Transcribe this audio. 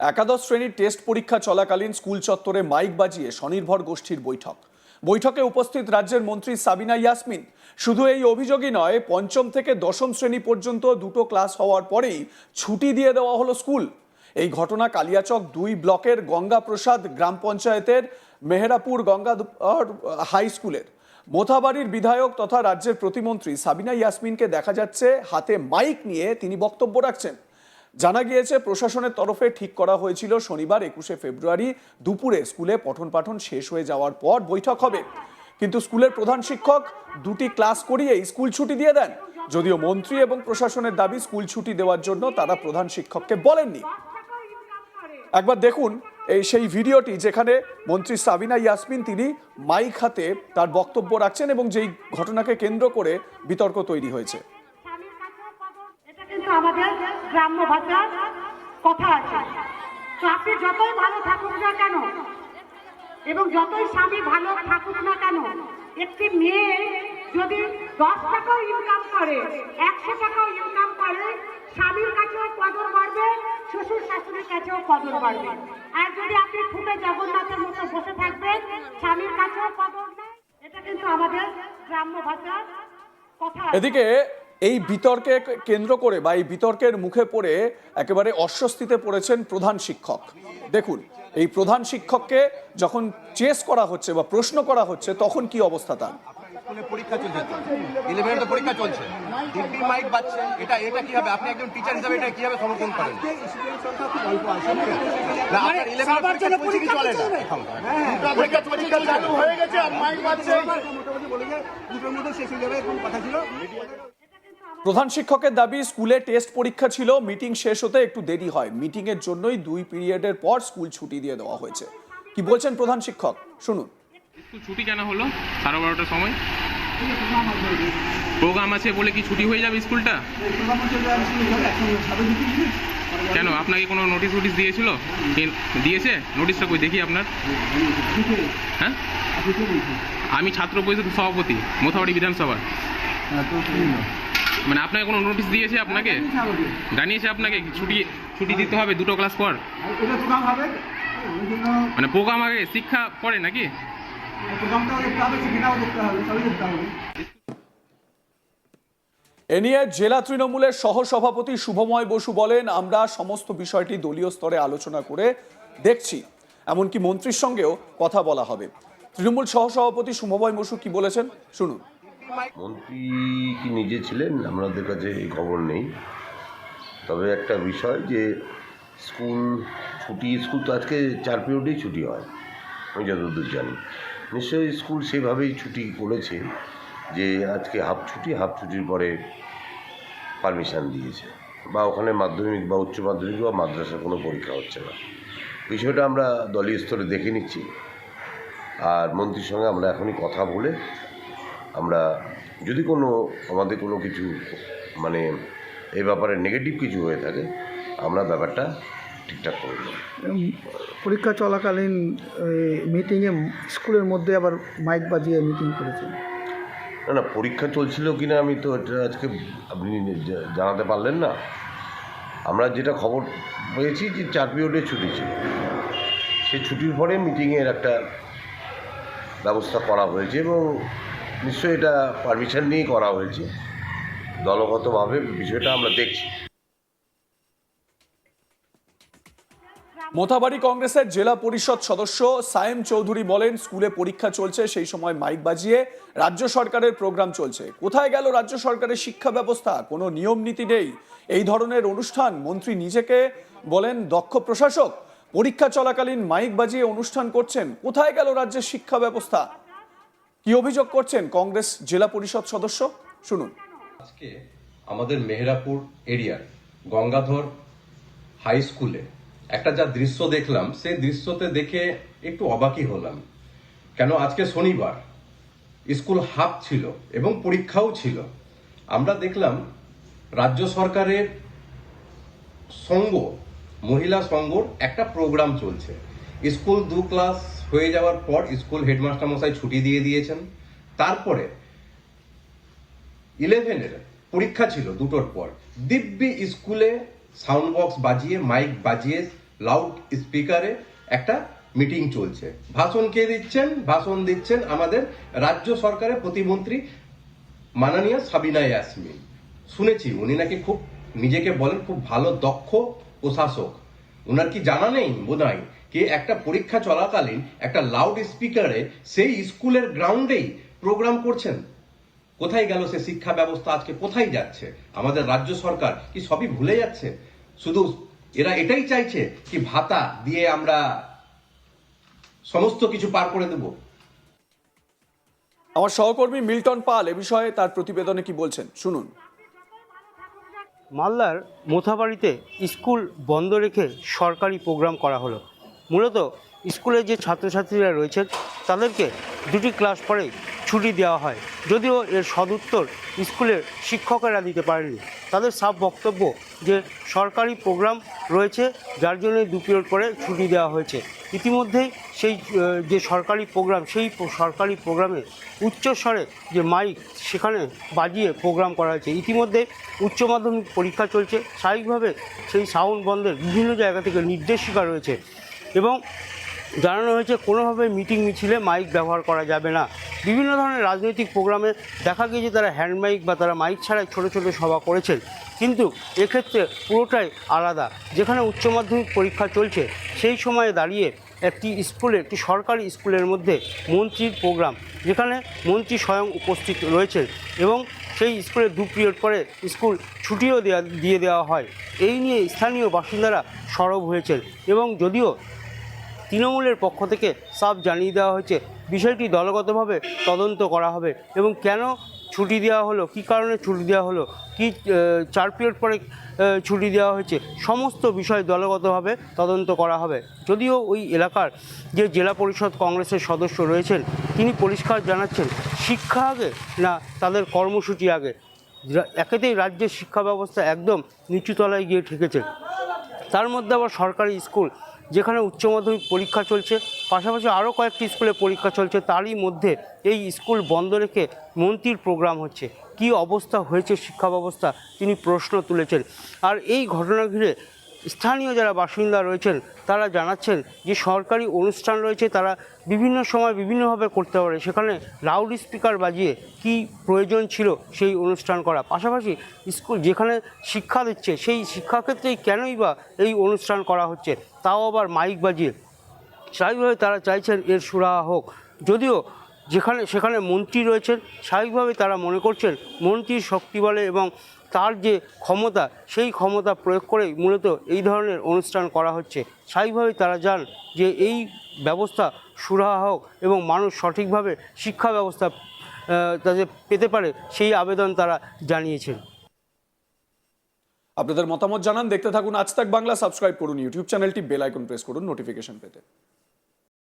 একাদশ শ্রেণীর টেস্ট পরীক্ষা চলাকালীন স্কুল চত্বরে মাইক বাজিয়ে স্বনির্ভর গোষ্ঠীর বৈঠকে উপস্থিত রাজ্যের মন্ত্রী সাবিনা ইয়াসমিন। শুধু এই অভিযোগই নয়, পঞ্চম থেকে দশম শ্রেণী পর্যন্ত দুটো ক্লাস হওয়ার পরেই ছুটি দিয়ে দেওয়া হলো স্কুল। এই ঘটনা কালিয়াচক 2 ব্লকের গঙ্গাপ্রসাদ গ্রাম পঞ্চায়েতের মেহেরাপুর গঙ্গাধর হাই স্কুলের। মোথাবাড়ির বিধায়ক তথা রাজ্যের প্রতিমন্ত্রী সাবিনা ইয়াসমিনকে দেখা যাচ্ছে হাতে মাইক নিয়ে তিনি বক্তব্য রাখছেন। জানা গিয়েছে, প্রশাসনের তরফে ঠিক করা হয়েছিল শনিবার 21শে ফেব্রুয়ারি দুপুরে স্কুলে পঠন পাঠন শেষ হয়ে যাওয়ার পর বৈঠক হবে, কিন্তু স্কুলের প্রধান শিক্ষক দুটি ক্লাস করিয়ে স্কুল ছুটি দিয়ে দেন। যদিও মন্ত্রী এবং প্রশাসনের দাবি স্কুল ছুটি দেওয়ার জন্য তারা প্রধান শিক্ষককে বলেননি। একবার দেখুন সেই ভিডিওটি, যেখানে মন্ত্রী সাবিনা ইয়াসমিন তিনি মাইক হাতে তার বক্তব্য রাখছেন এবং যেই ঘটনাকে কেন্দ্র করে বিতর্ক তৈরি হয়েছে। আমাদের গ্রাম্য ভাষার কথা আছে, তো আপনি যতই ভালো থাকুক না কেন এবং যতই স্বামী ভালো থাকুক না কেন, একটি মেয়ে যদি 10 টাকাও ইনকাম করে, 100 টাকাও ইনকাম করে, স্বামীর কাছেও কদর বাড়বে, শ্বশুর শাশুড়ির কাছেও কদর বাড়বে। আর যদি আপনি ফুটে জগন্নাথের মতো বসে থাকবেন, স্বামীর কাছেও কদর নেই। এটা কিন্তু আমাদের গ্রাম্য ভাষার কথা। এদিকে এই বিতর্কে কেন্দ্র করে বা এই বিতর্কের মুখে পড়ে একেবারে অস্বস্তিতে পড়েছেন প্রধান শিক্ষক। দেখুন, এই প্রধান শিক্ষককে যখন চেস করা হচ্ছে বা প্রশ্ন করা হচ্ছে, তখন কি অবস্থা তার। পরীক্ষা চলছে, 11 পরীক্ষা চলছে, দিব্যি মাইক বাজছে। এটা কি হবে? আপনি একজন টিচার হিসেবে এটা কিভাবে সমর্থন করেন? না, আপনার 11 পরীক্ষা চলে না, পরীক্ষা চালু হয়ে গেছে আর মাইক বাজছে। মোটামুটি বলে যে দুটোর মধ্যে শেষ হয়ে যাবে, এরকম কথা ছিল। প্রধান শিক্ষকের দাবি, স্কুলে টেস্ট পরীক্ষা ছিল, মিটিং শেষ হতে একটু দেরি হয়, মিটিং এর জন্যই 2 পিরিয়ডের পর স্কুল ছুটি দিয়ে দেওয়া হয়েছে। কি বলছেন প্রধান শিক্ষক, শুনুন। স্কুল ছুটি কেন হলো 12:30টার সময়? প্রোগ্রাম আছে বলে কি ছুটি হয়ে যাবে স্কুলটা? কেন, আপনাকে কোনো নোটিশ দিয়েছিল? দিয়েছে নোটিশটা? কই দেখি আপনার। হ্যাঁ, আমি ছাত্র পরিষদের সভাপতি মোথাবাড়ি বিধানসভা। মানে আপনাকে কোনো নোটিশ দিয়েছে? আপনাকে জানিয়েছে আপনাকে ছুটি দিতে হবে 2টো ক্লাস পর? মানে প্রোগ্রাম আগে শিক্ষা পড়ে নাকি? এ নিয়ে জেলা তৃণমূলের সহসভাপতি শুভময় বসু বলেন, আমরা সমস্ত বিষয়টি দলীয় স্তরে আলোচনা করে দেখছি, এমনকি মন্ত্রীর সঙ্গেও কথা বলা হবে। তৃণমূল সহসভাপতি শুভময় বসু কি বলেছেন, শুনুন। মন্ত্রী কি নিজে ছিলেন আমাদের কাছে এই খবর নেই, তবে একটা বিষয় যে স্কুল তো আজকে 4 পিরিয়ডেই ছুটি হয়, আমি যতদূর জানি। নিশ্চয়ই স্কুল সেভাবেই ছুটি করেছে যে আজকে হাফ ছুটির পরে পারমিশন দিয়েছে, বা ওখানে মাধ্যমিক বা উচ্চ মাধ্যমিক বা মাদ্রাসার কোনো পরীক্ষা হচ্ছে না। বিষয়টা আমরা দলীয় স্তরে দেখে নিচ্ছি, আর মন্ত্রীর সঙ্গে আমরা এখনই কথা বলে আমরা যদি আমাদের কোনো কিছু মানে এই ব্যাপারে নেগেটিভ কিছু হয়ে থাকে, আমরা ব্যাপারটা ঠিকঠাক করে দেব। পরীক্ষা চলাকালীন মিটিংয়ে স্কুলের মধ্যে আবার মাইক বাজিয়ে মিটিং করেছেন। না, পরীক্ষা চলছিল কিনা আমি তো এটা আজকে আপনি জানাতে পারলেন না। আমরা যেটা খবর পেয়েছি যে 4 পিরিয়ডে ছুটি ছিল, সেই ছুটির পরে মিটিংয়ের একটা ব্যবস্থা করা হয়েছে এবং নিশ্চয়ই এটা পারমিশন নিয়েই করা হয়েছে। দলগতভাবে বিষয়টা আমরা দেখছি। মোথাবাড়ি কংগ্রেসের জেলা পরিষদ সদস্য সায়েম চৌধুরী বলেন, স্কুলে পরীক্ষা চলছে, সেই সময় মাইক বাজিয়ে রাজ্য সরকারের প্রোগ্রাম চলছে। কোথায় গেল রাজ্য সরকারের শিক্ষা ব্যবস্থা? কোনো নিয়ম নীতি নেই এই ধরনের অনুষ্ঠান। মন্ত্রী নিজেকে বলেন দক্ষ প্রশাসক, পরীক্ষা চলাকালীন মাইক বাজিয়ে অনুষ্ঠান করছেন। কোথায় গেল রাজ্যের শিক্ষা ব্যবস্থা? কি অভিযোগ করছেন কংগ্রেস জেলা পরিষদ সদস্য, শুনুন। আজকে আমাদের মেহেরাপুর এরিয়ার গঙ্গাধর হাই স্কুলে একটা যা দৃশ্য দেখলাম, সেই দৃশ্যতে দেখে একটু অবাকই হলাম। কেন, আজকে শনিবার, স্কুল হাফ ছিল এবং পরীক্ষাও ছিল। আমরা দেখলাম রাজ্য সরকারের মহিলা সংঘর একটা প্রোগ্রাম চলছে। স্কুল 2 ক্লাস হয়ে যাওয়ার পর স্কুল হেডমাস্টার মশাই ছুটি দিয়ে দিয়েছেন। তারপরে 11-এর পরীক্ষা ছিল 2টোর পর, দিব্যি স্কুলে সাউন্ড বক্স বাজিয়ে মাইক বাজিয়ে লাউড স্পিকারে একটা মিটিং চলছে। ভাষণ কে দিচ্ছেন? ভাষণ দিচ্ছেন আমাদের রাজ্য সরকারের প্রতিমন্ত্রী মাননীয় সাবিনা ইয়াসমিন। শুনেছি উনি নাকি খুব নিজেকে বলেন খুব ভালো দক্ষ প্রশাসক। ওনার কি জানা নেই বোধহয় কি একটা পরীক্ষা চলাকালীন একটা লাউড স্পিকারে সেই স্কুলের গ্রাউন্ডেই প্রোগ্রাম করছেন? কোথায় গেল সে শিক্ষা ব্যবস্থা? আজকে কোথায় যাচ্ছে? আমাদের রাজ্য সরকার কি সবই ভুলে যাচ্ছে? শুধু এরা এটাই চাইছে কি ভাতা দিয়ে আমরা সমস্ত কিছু পার করে দেব? আমার সহকর্মী মিল্টন পাল এ বিষয়ে তার প্রতিবেদনে কি বলছেন শুনুন। মালদার মোথাবাড়িতে স্কুল বন্ধ রেখে সরকারি প্রোগ্রাম করা হলো। মূলত স্কুলে যে ছাত্রছাত্রীরা রয়েছেন তাদেরকে দুটি ক্লাস পরে ছুটি দেওয়া হয়, যদিও এর সদুত্তর স্কুলের শিক্ষকেরা দিতে পারেননি। তাদের সাফ বক্তব্য যে সরকারি প্রোগ্রাম রয়েছে, যার জন্য 2 পিরিয়ড করে ছুটি দেওয়া হয়েছে। ইতিমধ্যেই সেই যে সরকারি প্রোগ্রাম, সেই সরকারি প্রোগ্রামে উচ্চস্বরে যে মাইক সেখানে বাজিয়ে প্রোগ্রাম করা হয়েছে। ইতিমধ্যে উচ্চ মাধ্যমিক পরীক্ষা চলছে, স্বাভাবিকভাবে সেই সাউন্ড বন্ধের বিভিন্ন জায়গা থেকে নির্দেশিকা রয়েছে এবং জানানো হয়েছে কোনোভাবে মিটিং মিছিলে মাইক ব্যবহার করা যাবে না। বিভিন্ন ধরনের রাজনৈতিক প্রোগ্রামে দেখা গিয়েছে তারা হ্যান্ড মাইক বা তারা মাইক ছাড়াই ছোটো ছোটো সভা করেছেন, কিন্তু এক্ষেত্রে পুরোটাই আলাদা। যেখানে উচ্চ মাধ্যমিক পরীক্ষা চলছে সেই সময়ে দাঁড়িয়ে একটি সরকারি স্কুলের মধ্যে মন্ত্রীর প্রোগ্রাম, যেখানে মন্ত্রী স্বয়ং উপস্থিত রয়েছেন এবং সেই স্কুলে 2 পিরিয়ড পরে স্কুল ছুটিও দিয়ে দেওয়া হয়। এই নিয়ে স্থানীয় বাসিন্দারা সরব হয়েছেন এবং যদিও তৃণমূলের পক্ষ থেকে সাফ জানিয়ে দেওয়া হয়েছে বিষয়টি দলগতভাবে তদন্ত করা হবে এবং কেন ছুটি দেওয়া হলো, কী কারণে ছুটি দেওয়া হলো, কি 4 পিরিয়ড পরে ছুটি দেওয়া হয়েছে, সমস্ত বিষয় দলগতভাবে তদন্ত করা হবে। যদিও ওই এলাকার যে জেলা পরিষদ কংগ্রেসের সদস্য রয়েছেন তিনি পরিষ্কার জানাচ্ছেন শিক্ষা আগে না তাদের কর্মসূচি আগে। একেতেই রাজ্যের শিক্ষা ব্যবস্থা একদম নিচুতলায় গিয়ে ঠেকেছে, তার মধ্যে আবার সরকারি স্কুল যেখানে উচ্চ মাধ্যমিক পরীক্ষা চলছে, পাশাপাশি আরও কয়েকটি স্কুলে পরীক্ষা চলছে, তারই মধ্যে এই স্কুল বন্ধ রেখে মন্ত্রীর প্রোগ্রাম হচ্ছে। কি অবস্থা হয়েছে শিক্ষা ব্যবস্থা তিনি প্রশ্ন তুলেছেন। আর এই ঘটনা ঘিরে স্থানীয় যারা বাসিন্দা রয়েছেন তারা জানাচ্ছেন যে সরকারি অনুষ্ঠান রয়েছে তারা বিভিন্ন সময় বিভিন্নভাবে করতে পারে, সেখানে লাউড স্পিকার বাজিয়ে কি প্রয়োজন ছিল সেই অনুষ্ঠান করা? পাশাপাশি স্কুল যেখানে শিক্ষা দিচ্ছে সেই শিক্ষাক্ষেত্রেই কেনই বা এই অনুষ্ঠান করা হচ্ছে, তাও আবার মাইক বাজিয়ে? স্বাভাবিকভাবে তারা চাইছেন এর সুরাহা হোক। যদিও সেখানে মন্ত্রী রয়েছেন, স্বাভাবিকভাবে তারা মনে করছেন মন্ত্রীর শক্তি বলে এবং তার যে ক্ষমতা সেই ক্ষমতা প্রয়োগ করেই মূলত এই ধরনের অনুষ্ঠান করা হচ্ছে। স্বাভাবিকভাবেই তারা চান যে এই ব্যবস্থা সুরাহা হোক এবং মানুষ সঠিকভাবে শিক্ষা ব্যবস্থা তাদের পেতে পারে, সেই আবেদন তারা জানিয়েছেন। আপনাদের মতামত জানান, দেখতে থাকুন আজ তাক বাংলা, সাবস্ক্রাইব করুন ইউটিউব চ্যানেলটি, বেল আইকন প্রেস করুন নোটিফিকেশন পেতে।